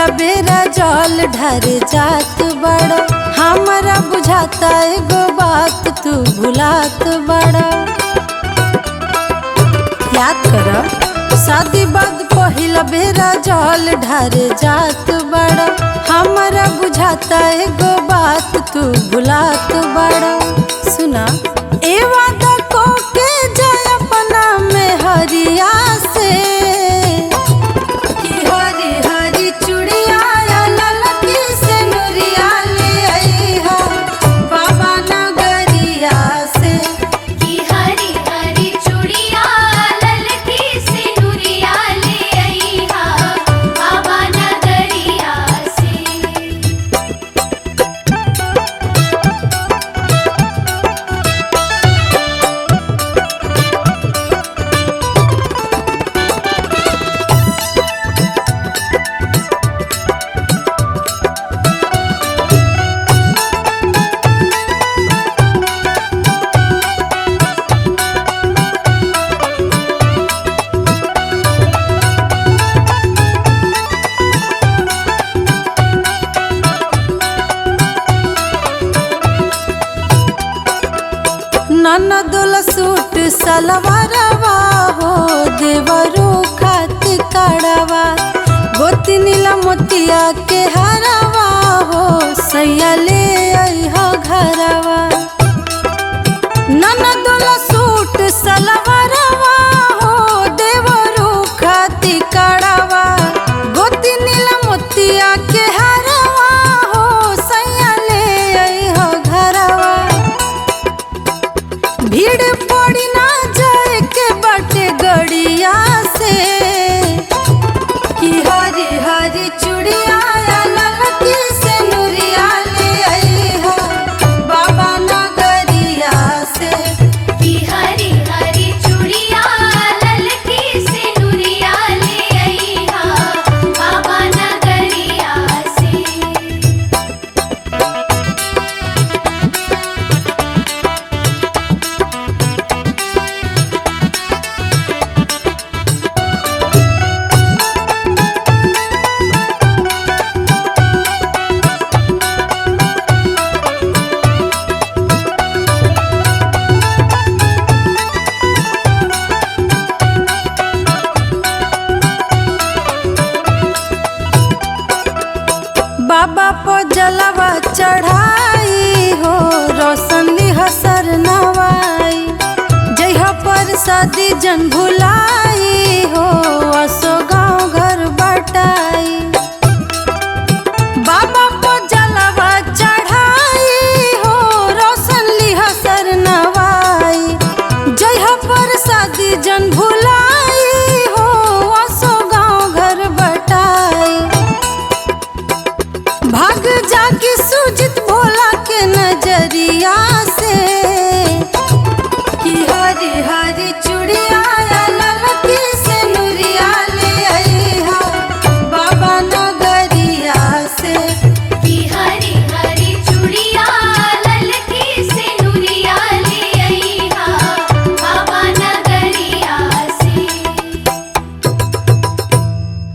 पहिला बेरा जल ढारे जात बड़ा, हमरा बुझाता एगो बात तू भुलात बड़ा। याद कर शादी बाद पहिला बेरा जल ढारे जात बड़ा, हमरा बुझाता एगो बात तू भुलात बड़ा। सुना ए वादा को के जाय अपना में हरिया से, कि हरी हरी चूड़िया ललकी से नुरिया ले आईहा बाबा नगरिया से। कि हरी हरी चूड़िया ललकी से नुरिया ले आईहा बाबा नगरिया से। ननदोल सूट सलवारवा हो देवरो खाती कड़वा, गोतनीला मोतिया के हरवा हो सैया ले आईहो घरवा। ननदोल सूट सलवारवा हो देवरो खाती कड़वा, गोतनीला मोतिया के हरवा हो सैया ले आईहो घरवा। भीड़ पड़ी ना जाए के बाटे गड़िया से, कि हरी हरी चूड़िया ललकी से नुरिया ले आईहा बाबा नगरिया से। कि हरी हरी चूड़िया ललकी से नुरिया ले आईहा बाबा नगरिया से। बाबा पो जलवा चढ़ाई हो रोशनी हसर नवाई, जइहा पर शादी जन भुला